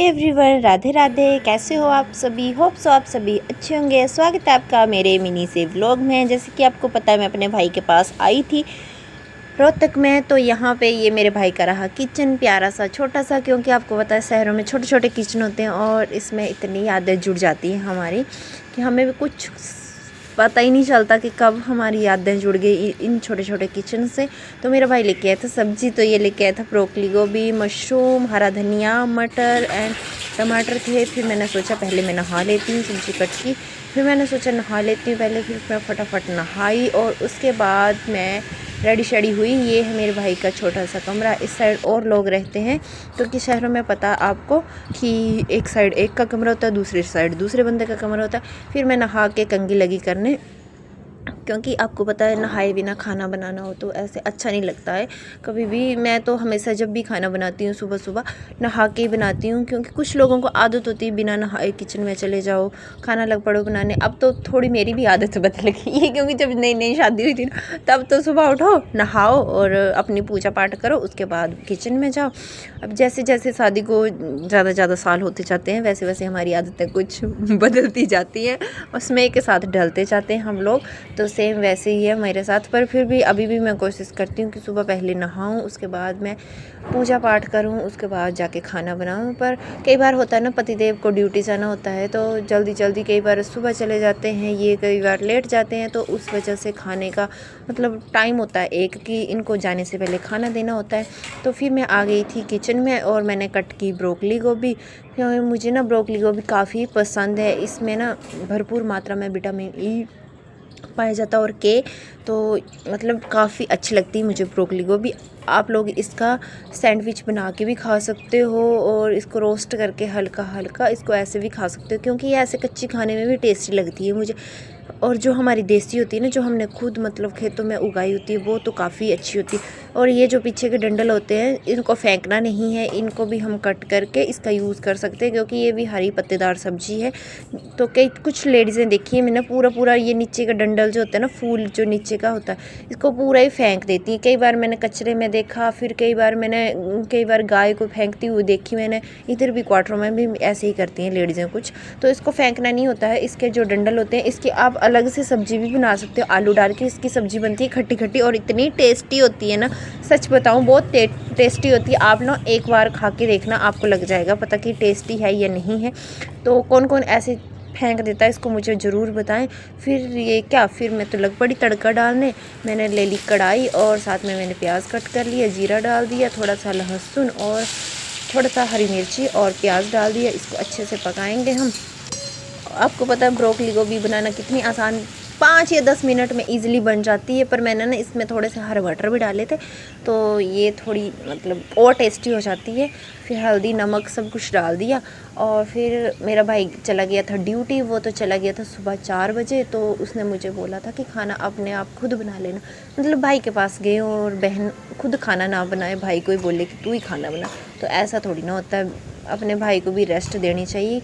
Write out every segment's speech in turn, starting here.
Everyone, Radhe Radhe. कैसे हो आप सभी? होप सो आप सभी अच्छे होंगे। स्वागत है आपका मेरे मिनी से व्लॉग में। जैसे कि आपको पता है मैं अपने भाई के पास आई थी रोहतक में, तो यहाँ पे ये मेरे भाई का रहा किचन, प्यारा सा छोटा सा, क्योंकि आपको पता है शहरों में छोटे छोटे किचन होते हैं और इसमें इतनी यादें जुड़ जाती हैं हमारी कि हमें भी कुछ पता ही नहीं चलता कि कब हमारी यादें जुड़ गई इन छोटे छोटे किचन से। तो मेरा भाई लेके आया था सब्ज़ी, तो ये लेके आया था ब्रोकली, गोभी, मशरूम, हरा धनिया, मटर एंड टमाटर थे। फिर मैंने सोचा पहले मैं नहा लेती हूँ, सब्ज़ी कट की। फिर मैंने सोचा नहा लेती हूँ पहले, फिर मैं फटाफट नहाई और उसके बाद मैं रेडी शेडी हुई। ये है मेरे भाई का छोटा सा कमरा। इस साइड और लोग रहते हैं, क्योंकि शहरों में पता आपको कि एक साइड एक का कमरा होता है, दूसरी साइड दूसरे बंदे का कमरा होता है। फिर मैं नहा के कंघी लगी करने, क्योंकि आपको पता है नहाए बिना खाना बनाना हो तो ऐसे अच्छा नहीं लगता है कभी भी। मैं तो हमेशा जब भी खाना बनाती हूँ सुबह सुबह नहा के ही बनाती हूँ, क्योंकि कुछ लोगों को आदत होती है बिना नहाए किचन में चले जाओ, खाना लग पड़ो बनाने। अब तो थोड़ी मेरी भी आदत बदल गई है, क्योंकि जब नई नई शादी हुई थी ना, तब तो सुबह उठो, नहाओ और अपनी पूजा पाठ करो, उसके बाद किचन में जाओ। अब जैसे जैसे शादी को ज़्यादा साल होते जाते हैं, वैसे वैसे हमारी आदतें कुछ बदलती जाती हैं, उसमें के साथ ढलते जाते हैं हम लोग। तो सेम वैसे ही है मेरे साथ। पर फिर भी अभी भी मैं कोशिश करती हूँ कि सुबह पहले नहाऊं, उसके बाद मैं पूजा पाठ करूं, उसके बाद जाके खाना बनाऊं। पर कई बार होता है ना, पतिदेव को ड्यूटी जाना होता है, तो जल्दी जल्दी कई बार सुबह चले जाते हैं, ये कई बार लेट जाते हैं, तो उस वजह से खाने का मतलब टाइम होता है एक कि इनको जाने से पहले खाना देना होता है। तो फिर मैं आ गई थी किचन में और मैंने कट की ब्रोकली गोभी। मुझे ना ब्रोकली गोभी काफ़ी पसंद है, इसमें ना भरपूर मात्रा में विटामिन ई पाया जाता है और के, तो मतलब काफ़ी अच्छी लगती है मुझे ब्रोकली गोभी। आप लोग इसका सैंडविच बना के भी खा सकते हो और इसको रोस्ट करके हल्का हल्का इसको ऐसे भी खा सकते हो, क्योंकि ये ऐसे कच्ची खाने में भी टेस्टी लगती है मुझे। और जो हमारी देसी होती है ना, जो हमने खुद मतलब खेतों में उगाई होती है, वो तो काफ़ी अच्छी होती है। और ये जो पीछे के डंडल होते हैं, इनको फेंकना नहीं है, इनको भी हम कट करके इसका यूज़ कर सकते हैं, क्योंकि ये भी हरी पत्तेदार सब्जी है। तो कई कुछ लेडीज़ें देखी है मैंने, पूरा ये नीचे का डंडल जो होता है ना, फूल जो नीचे का होता है, इसको पूरा ही फेंक देती हैं। कई बार मैंने कचरे में देखा, फिर कई बार गाय को फेंकती हुई देखी मैंने। इधर भी क्वार्टरों में भी ऐसे ही करती हैं लेडीज़ें कुछ। तो इसको फेंकना नहीं होता है, इसके जो डंडल होते हैं, इसकी आप अलग से सब्जी भी बना सकते हो, आलू डाल के इसकी सब्जी बनती है खट्टी खट्टी, और इतनी टेस्टी होती है ना, सच बताऊं बहुत टेस्टी होती है। आप ना एक बार खा के देखना, आपको लग जाएगा पता कि टेस्टी है या नहीं है। तो कौन कौन ऐसे फेंक देता है इसको मुझे ज़रूर बताएं। फिर मैं तो लग पड़ी तड़का डालने। मैंने ले ली कढ़ाई और साथ में मैंने प्याज कट कर लिया, जीरा डाल दिया, थोड़ा सा लहसुन और थोड़ा सा हरी मिर्ची और प्याज डाल दिया। इसको अच्छे से पकाएंगे हम। आपको पता है ब्रोकली गोभी बनाना कितनी आसान, 5 या 10 मिनट में इजीली बन जाती है। पर मैंने ना इसमें थोड़े से हरे मटर भी डाले थे, तो ये थोड़ी मतलब और टेस्टी हो जाती है। फिर हल्दी नमक सब कुछ डाल दिया और फिर मेरा भाई चला गया था ड्यूटी। वो तो चला गया था सुबह 4 बजे, तो उसने मुझे बोला था कि खाना अपने आप खुद बना लेना। मतलब भाई के पास गए और बहन खुद खाना ना बनाए, भाई को ही बोले कि तू ही खाना बना, तो ऐसा थोड़ी ना होता है। अपने भाई को भी रेस्ट देनी चाहिए,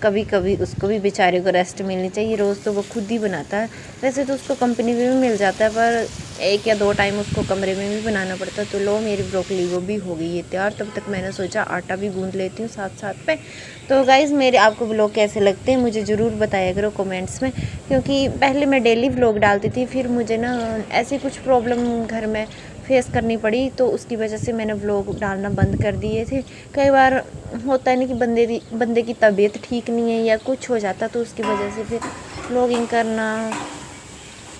कभी कभी उसको भी बेचारे को रेस्ट मिलनी चाहिए। रोज़ तो वो खुद ही बनाता है, वैसे तो उसको कंपनी में भी मिल जाता है, पर 1 या 2 टाइम उसको कमरे में भी बनाना पड़ता है। तो लो मेरी ब्रोकली वो भी हो गई है तैयार। तब तक मैंने सोचा आटा भी गूंद लेती हूँ साथ साथ पे। तो गाइज़ मेरे आपको व्लॉग कैसे लगते हैं मुझे ज़रूर बताया करो कमेंट्स में, क्योंकि पहले मैं डेली व्लॉग डालती थी, फिर मुझे ना ऐसी कुछ प्रॉब्लम घर में फेस करनी पड़ी, तो उसकी वजह से मैंने व्लॉग डालना बंद कर दिए थे। कई बार होता है ना कि बंदे की तबीयत ठीक नहीं है या कुछ हो जाता, तो उसकी वजह से फिर व्लॉगिंग करना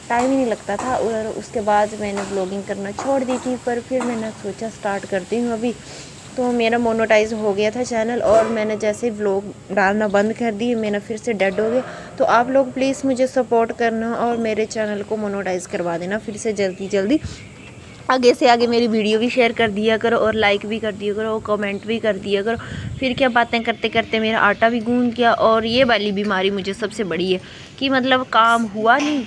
टाइम ही नहीं लगता था, और उसके बाद मैंने व्लॉगिंग करना छोड़ दी थी। पर फिर मैंने सोचा स्टार्ट करती हूँ अभी। तो मेरा मोनेटाइज हो गया था चैनल, और मैंने जैसे व्लॉग डालना बंद कर दी, मेरा फिर से डेड हो गया। तो आप लोग प्लीज़ मुझे सपोर्ट करना और मेरे चैनल को मोनेटाइज करवा देना फिर से जल्दी जल्दी। आगे से आगे मेरी वीडियो भी शेयर कर दिया करो और लाइक भी कर दिया करो और कमेंट भी कर दिया करो। फिर क्या बातें करते करते मेरा आटा भी गूंद गया। और ये वाली बीमारी मुझे सबसे बड़ी है कि मतलब काम हुआ नहीं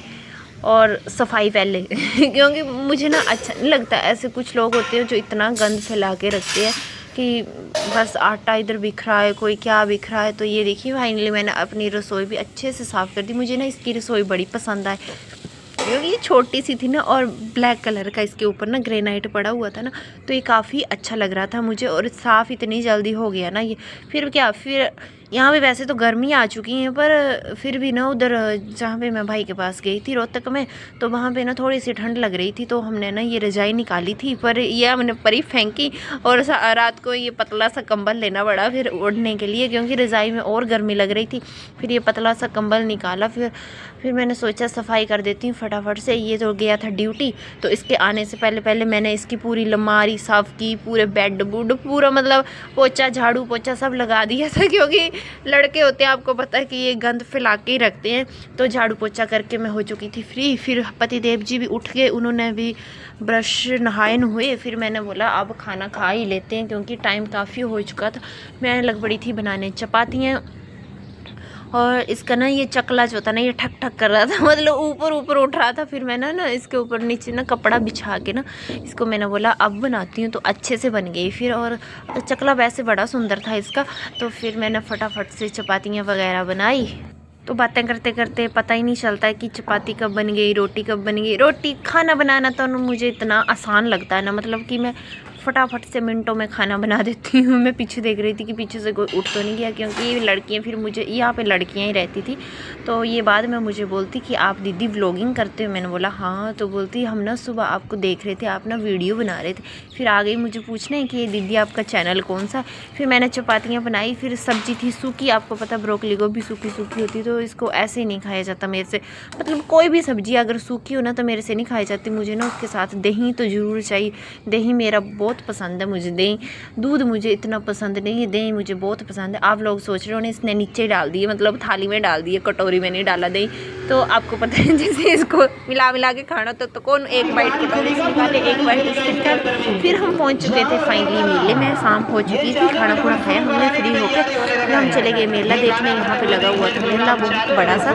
और सफाई पहले क्योंकि मुझे ना अच्छा नहीं लगता, ऐसे कुछ लोग होते हैं जो इतना गंद फैला के रखते हैं कि बस आटा इधर बिखरा है, कोई क्या बिखरा है। तो ये देखिए फाइनली मैंने अपनी रसोई भी अच्छे से साफ़ कर दी। मुझे ना इसकी रसोई बड़ी पसंद आए, रही हूँ। ये छोटी सी थी ना और ब्लैक कलर का इसके ऊपर ना ग्रेनाइट पड़ा हुआ था ना, तो ये काफ़ी अच्छा लग रहा था मुझे। और साफ़ इतनी जल्दी हो गया ना ये। फिर यहाँ पे वैसे तो गर्मी आ चुकी है, पर फिर भी ना उधर जहाँ पे मैं भाई के पास गई थी रोहतक में, तो वहाँ पे ना थोड़ी सी ठंड लग रही थी, तो हमने ना ये रजाई निकाली थी, पर ये हमने परी फेंकी। और रात को ये पतला सा कंबल लेना पड़ा फिर ओढ़ने के लिए, क्योंकि रजाई में और गर्मी लग रही थी। फिर ये पतला सा कंबल निकाला। फिर मैंने सोचा सफाई कर देती हूँ फटाफट से। ये तो गया था ड्यूटी, तो इसके आने से पहले मैंने इसकी पूरी अलमारी साफ़ की, पूरे बेड बुड पूरा मतलब पोछा झाड़ू पोछा सब लगा दिया था, क्योंकि लड़के होते हैं आपको पता है कि ये गंद फैला के ही रखते हैं। तो झाड़ू पोछा करके मैं हो चुकी थी फ्री। फिर पतिदेव जी भी उठ गए, उन्होंने भी ब्रश नहाए हुए। फिर मैंने बोला अब खाना खा ही लेते हैं, क्योंकि टाइम काफ़ी हो चुका था। मैं लग पड़ी थी बनाने चपातियाँ, और इसका ना ये चकला जो था ना ये ठक ठक कर रहा था, मतलब ऊपर ऊपर उठ रहा था। फिर मैंने ना इसके ऊपर नीचे ना कपड़ा बिछा के ना इसको मैंने बोला अब बनाती हूँ, तो अच्छे से बन गई फिर। और चकला वैसे बड़ा सुंदर था इसका। तो फिर मैंने फटाफट से चपातियाँ वगैरह बनाई। तो बातें करते करते पता ही नहीं चलता है कि चपाती कब बन गई, रोटी कब बन गई। रोटी खाना बनाना तो मुझे इतना आसान लगता है ना, मतलब कि मैं फटाफट से मिनटों में खाना बना देती हूँ। मैं पीछे देख रही थी कि पीछे से कोई उठ तो नहीं गया, क्योंकि ये लड़कियाँ, फिर मुझे यहाँ पे लड़कियाँ ही रहती थी। तो ये बाद में मुझे बोलती कि आप दीदी व्लॉगिंग करते हो? मैंने बोला हाँ। तो बोलती हम ना सुबह आपको देख रहे थे, आप ना वीडियो बना रहे थे। फिर आ गई मुझे पूछने कि ये दीदी आपका चैनल कौन सा। फिर मैंने चपातियाँ बनाई। फिर सब्जी थी सूखी, आपको पता ब्रोकली गोभी सूखी सूखी होती, तो इसको ऐसे नहीं खाया जाता मेरे से। मतलब कोई भी सब्जी अगर सूखी हो ना तो मेरे से नहीं खाई जाती। मुझे ना उसके साथ दही तो ज़रूर चाहिए। दही मेरा बहुत पसंद है मुझे। दही दूध मुझे इतना पसंद नहीं है, दही मुझे बहुत पसंद है। आप लोग सोच रहे हो ना इसने नीचे डाल दिए, मतलब थाली में डाल दिए, कटोरी में नहीं डाला दही। तो आपको पता है जैसे इसको मिला के खाना तो कौन एक बाइट कटोरी से निकाले, एक बाइट इससे निकाले। फिर हम पहुंच चुके थे फाइनली मेले में। शाम हो चुकी थी, खाना खुना खाया हमने फ्री होकर। फिर हम चले गए मेला देखने। यहाँ पे लगा हुआ था मेला बहुत बड़ा सा।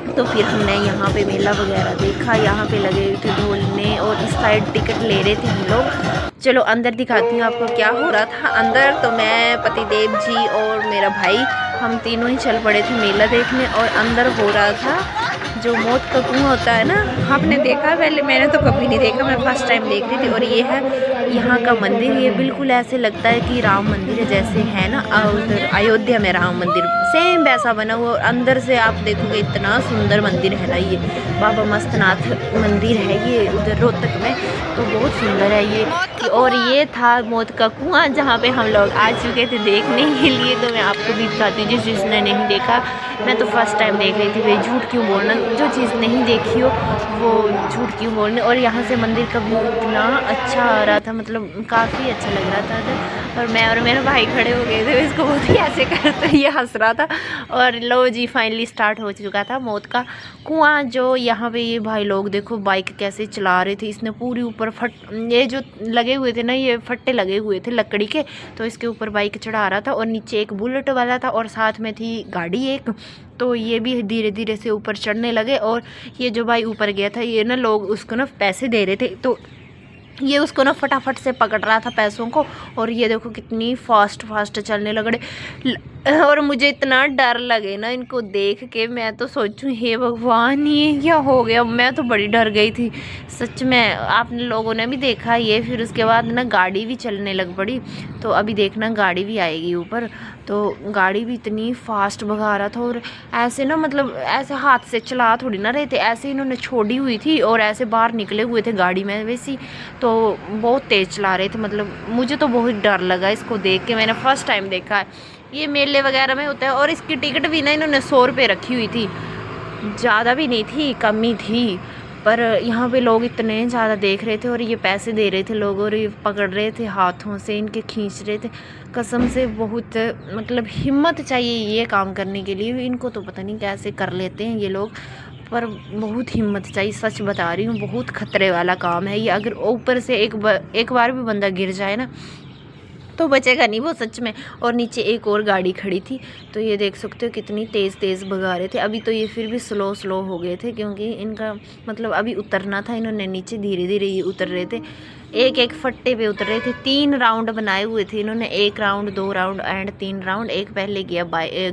तो फिर हमने यहाँ पे मेला वगैरह देखा। यहाँ पे लगे हुए थे ढोलने, और इस साइड टिकट ले रहे थे हम लोग। चलो अंदर दिखाती हूँ आपको क्या हो रहा था अंदर। तो मैं, पतिदेव जी और मेरा भाई, हम तीनों ही चल पड़े थे मेला देखने। और अंदर हो रहा था जो मौत का कुआं होता है ना, आपने देखा? पहले मैंने तो कभी नहीं देखा, मैं फर्स्ट टाइम देख रही थी। और ये है यहाँ का मंदिर। ये बिल्कुल ऐसे लगता है कि राम मंदिर है जैसे है ना उधर अयोध्या में राम मंदिर, सेम वैसा बना हुआ। और अंदर से आप देखोगे इतना सुंदर मंदिर है ना, ये बाबा मस्तनाथ मंदिर है ये उधर रोहतक में, तो बहुत सुंदर है ये। और ये था मौत का कुआं जहाँ पे हम लोग आ चुके थे देखने के लिए। तो मैं आपको भी दिखाती हूँ जिसने नहीं देखा। मैं तो फर्स्ट टाइम देख रही थी भाई, झूठ क्यों बोलना, जो चीज़ नहीं देखी हो वो झूठ क्यों बोलने। और यहाँ से मंदिर का व्यू इतना अच्छा आ रहा था, मतलब काफ़ी अच्छा लग रहा था। और मैं और मेरा भाई खड़े हो गए थे, इसको बहुत ही ऐसे करते ये हंस रहा था। और लो जी फाइनली स्टार्ट हो चुका था मौत का कुआं। जो यहाँ पे ये भाई लोग देखो बाइक कैसे चला रहे थे। इसने पूरी ऊपर ये जो लगे हुए थे ना, ये फट्टे लगे हुए थे लकड़ी के, तो इसके ऊपर बाइक चढ़ा रहा था। और नीचे एक बुलेट वाला था, और साथ में थी गाड़ी एक। तो ये भी धीरे धीरे से ऊपर चढ़ने लगे। और ये जो भाई ऊपर गया था, ये ना लोग उसको ना पैसे दे रहे थे, तो ये उसको ना फटाफट से पकड़ रहा था पैसों को। और ये देखो कितनी फास्ट चलने लगे। और मुझे इतना डर लगे ना इनको देख के, मैं तो सोचूं हे भगवान ये क्या हो गया। मैं तो बड़ी डर गई थी सच में। आप लोगों ने भी देखा ये। फिर उसके बाद ना गाड़ी भी चलने लग पड़ी। तो अभी देखना गाड़ी भी आएगी ऊपर। तो गाड़ी भी इतनी फास्ट भगा रहा था। और ऐसे ना मतलब ऐसे हाथ से चला थोड़ी ना रहे थे, ऐसे इन्होंने छोड़ी हुई थी और ऐसे बाहर निकले हुए थे गाड़ी में वैसी। तो बहुत तेज़ चला रहे थे, मतलब मुझे तो बहुत डर लगा इसको देख के। मैंने फ़र्स्ट टाइम देखा है ये मेले वगैरह में होता है। और इसकी टिकट भी ना इन्होंने 100 रुपये रखी हुई थी, ज़्यादा भी नहीं थी कम ही थी। पर यहाँ पे लोग इतने ज़्यादा देख रहे थे, और ये पैसे दे रहे थे लोग, और ये पकड़ रहे थे हाथों से, इनके खींच रहे थे। कसम से बहुत मतलब हिम्मत चाहिए ये काम करने के लिए। इनको तो पता नहीं कैसे कर लेते हैं ये लोग, पर बहुत हिम्मत चाहिए। सच बता रही हूँ, बहुत खतरे वाला काम है ये। अगर ऊपर से एक बार भी बंदा गिर जाए ना तो बचेगा नहीं वो सच में। और नीचे एक और गाड़ी खड़ी थी, तो ये देख सकते हो कितनी तेज़ भगा रहे थे। अभी तो ये फिर भी स्लो हो गए थे, क्योंकि इनका मतलब अभी उतरना था। इन्होंने नीचे धीरे धीरे ये उतर रहे थे। एक एक फट्टे पे उतर रहे थे। 3 राउंड बनाए हुए थे इन्होंने, 1 राउंड, 2 राउंड एंड 3 राउंड। एक पहले गया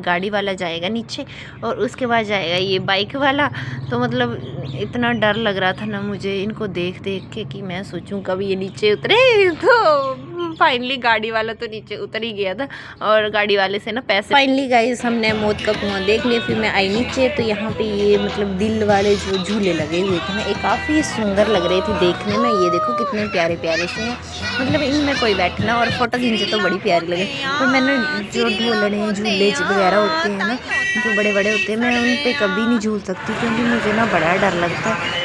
गाड़ी वाला जाएगा नीचे और उसके बाद जाएगा ये बाइक वाला। तो मतलब इतना डर लग रहा था ना मुझे इनको देख देख के कि मैं सोचूं कब ये नीचे उतरे। तो फाइनली गाड़ी वाला तो नीचे उतर ही गया था और गाड़ी वाले से ना पैसे। फाइनली गाइस हमने मौत का कुआं देख लिया। फिर मैं आई नीचे तो यहाँ पे ये मतलब दिल वाले जो झूले लगे हुए थे ना, ये काफ़ी सुंदर लग रहे थे देखने में। ये देखो कितने प्यारे प्यारे से हैं, मतलब इनमें कोई बैठना और फोटो खींचे तो बड़ी प्यारी लगे। तो मैंने जो ढोलने झूले वगैरह होते हैं ना, जो बड़े बड़े होते हैं, मैं उन पर कभी नहीं झूल सकती क्योंकि मुझे ना बड़ा डर लगता है।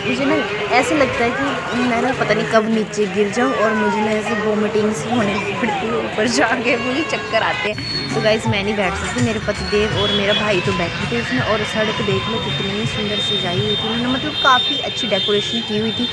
मुझे ना ऐसे लगता है कि मैं ना पता नहीं कब नीचे गिर जाऊं और मुझे ना ऐसे वोमिटिंग्स होने पड़ती है, ऊपर जाके मुझे चक्कर आते हैं। तो गाइस मैं नहीं बैठ सकती, मेरे पतिदेव और मेरा भाई तो बैठे थे उसमें। और सड़क देख लो कितनी सुंदर सजाई हुई थी उन्होंने, मतलब काफ़ी अच्छी डेकोरेशन की हुई थी।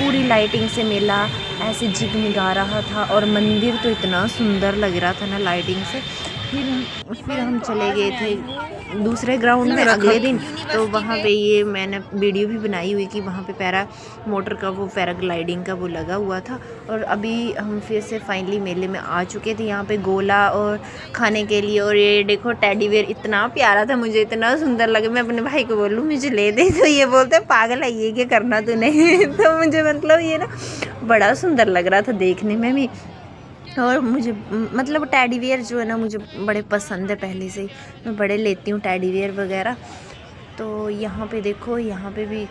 पूरी लाइटिंग से मेला ऐसे जगमगा रहा था और मंदिर तो इतना सुंदर लग रहा था ना लाइटिंग से। फिर हम चले गए थे दूसरे ग्राउंड में अगले दिन। तो वहाँ पे ये मैंने वीडियो भी बनाई हुई कि वहाँ पे पैरा मोटर का वो पैराग्लाइडिंग का वो लगा हुआ था। और अभी हम फिर से फाइनली मेले में आ चुके थे यहाँ पे गोला और खाने के लिए। और ये देखो टेडी बेयर इतना प्यारा था, मुझे इतना सुंदर लगा। मैं अपने भाई को बोलूँ मुझे ले दे, तो ये बोलते पागल है ये क्या करना तूने। तो मुझे मतलब ये ना बड़ा सुंदर लग रहा था देखने में भी। और मुझे मतलब टेडी बियर जो है ना मुझे बड़े पसंद है पहले से ही, मैं बड़े लेती हूँ टेडी बियर वगैरह। तो यहाँ पे देखो यहाँ पे भी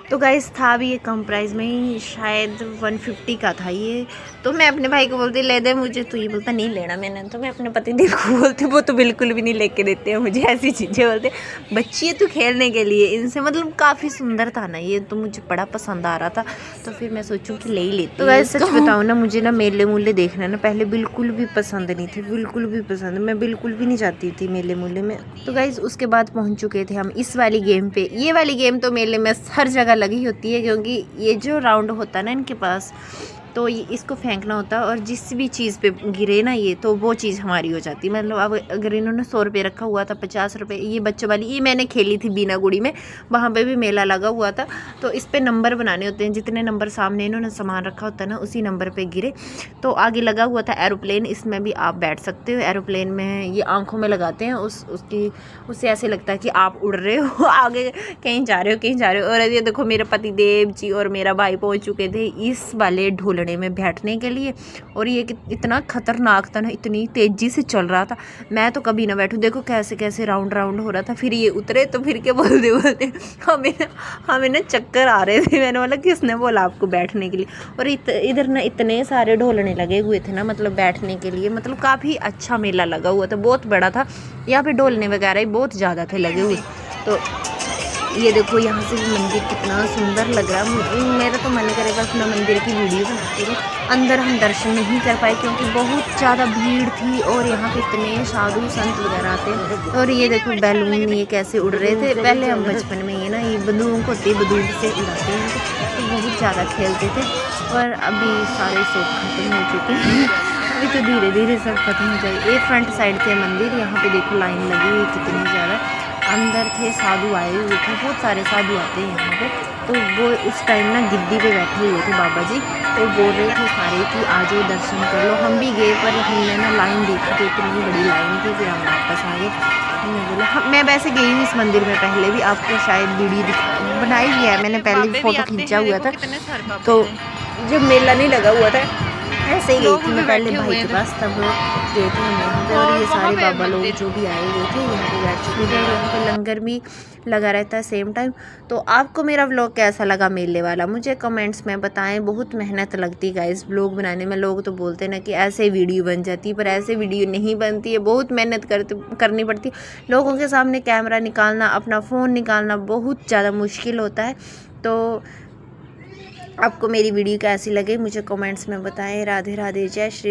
तो गाइस था भी ये कम प्राइस में ही, शायद 150 का था ये। तो मैं अपने भाई को बोलती ले दे मुझे, तो ये बोलता नहीं लेना मैंने। तो मैं अपने पति देव को बोलती, वो तो बिल्कुल भी नहीं लेके देते हैं मुझे ऐसी चीज़ें। बोलते बच्ची है तू खेलने के लिए इनसे, मतलब काफ़ी सुंदर था ना ये, तो मुझे बड़ा पसंद आ रहा था। तो फिर मैं सोचूं कि ले ही लेती। तो गाइस सच बताऊँ ना, मुझे ना मेले मूले देखना ना पहले बिल्कुल भी पसंद नहीं थे, बिल्कुल भी पसंद, मैं बिल्कुल भी नहीं जाती थी मेले मूले में। तो गाइस उसके बाद पहुँच चुके थे हम इस वाली गेम पे। ये वाली गेम तो मेले में हर जगह लगी होती है, क्योंकि ये जो राउंड होता है ना इनके पास, तो ये इसको फेंकना होता है और जिस भी चीज़ पे गिरे ना ये, तो वो चीज़ हमारी हो जाती है। मतलब अब अगर इन्होंने 100 रुपये रखा हुआ था, 50 रुपये, ये बच्चों वाली ये मैंने खेली थी बीना गुड़ी में, वहाँ पे भी मेला लगा हुआ था। तो इस पे नंबर बनाने होते हैं, जितने नंबर सामने इन्होंने सामान रखा होता है ना उसी नंबर पे गिरे। तो आगे लगा हुआ था एरोप्लेन, इसमें भी आप बैठ सकते हो। एरोप्लेन में ये आँखों में लगाते हैं, उससे ऐसे लगता है कि आप उड़ रहे हो, आगे कहीं जा रहे हो कहीं जा रहे हो। और ये देखो मेरे पति देव जी और मेरा भाई पहुँच चुके थे इस वाले ढोलने में बैठने के लिए। और ये इतना खतरनाक था ना, इतनी तेज़ी से चल रहा था, मैं तो कभी ना बैठूं। देखो कैसे कैसे राउंड राउंड हो रहा था। फिर ये उतरे तो फिर क्या बोलते हमें ना चक्कर आ रहे थे। मैंने बोला किसने बोला आपको बैठने के लिए। और इधर ना इतने सारे ढोलने लगे हुए थे ना, मतलब बैठने के लिए, मतलब काफ़ी अच्छा मेला लगा हुआ था, बहुत बड़ा था। यहाँ पे ढोलने वगैरह ही बहुत ज़्यादा थे लगे हुए। तो ये देखो यहाँ से भी मंदिर कितना सुंदर लग रहा है। मेरा तो मन करे बस मैं मंदिर की वीडियो बनाती हूँ। अंदर हम दर्शन नहीं कर पाए क्योंकि बहुत ज़्यादा भीड़ थी और यहाँ पे इतने साधु संत वगैरह आते हैं। और ये देखो बैलून ये कैसे उड़ रहे थे। पहले हम बचपन में ये ना ये बंदूक होती है, बंदूक से उड़ाते हैं, तो बहुत ज़्यादा खेलते थे। और अभी सारे शौक खत्म हो चुके हैं, अभी तो धीरे धीरे सब खत्म हो जाए। ये फ्रंट साइड थे मंदिर, यहाँ पे देखो लाइन लगी हुई कितनी ज़्यादा। अंदर थे साधु आए हुए थे, बहुत सारे साधु आते हैं यहाँ पे। तो वो उस टाइम ना गिद्दी पे बैठे हुए थे बाबा जी, तो बोल रहे थे सारे कि आ जाओ दर्शन कर लो। हम भी गए पर हमने ना लाइन देखी तो इतनी बड़ी लाइन थी, फिर हम वापस आ गए। हमने बोला मैं वैसे गई हूँ इस मंदिर में पहले भी, आपको शायद वीडियो बनाई भी है मैंने, पहले भी फ़ोटो खींचा हुआ था। तो जब मेला नहीं लगा हुआ था ऐसे ही गई थी मैं पहले भाई के पास, तब गए थे हम यहाँ पे। और ये सारे बाबा लोग जो भी आए हुए थे यहाँ पे बैठ चुके थे। और यहाँ पे लंगर भी लगा रहता है सेम टाइम। तो आपको मेरा व्लॉग कैसा लगा मेले वाला, मुझे कमेंट्स में बताएं। बहुत मेहनत लगती है गाइस व्लॉग बनाने में। लोग तो बोलते हैं ना कि ऐसे वीडियो बन जाती है, पर ऐसे वीडियो नहीं बनती है, बहुत मेहनत करनी पड़ती है। लोगों के सामने कैमरा निकालना, अपना फ़ोन निकालना बहुत ज़्यादा मुश्किल होता है। तो आपको मेरी वीडियो कैसी लगे मुझे कमेंट्स में बताएं। राधे राधे, जय श्री।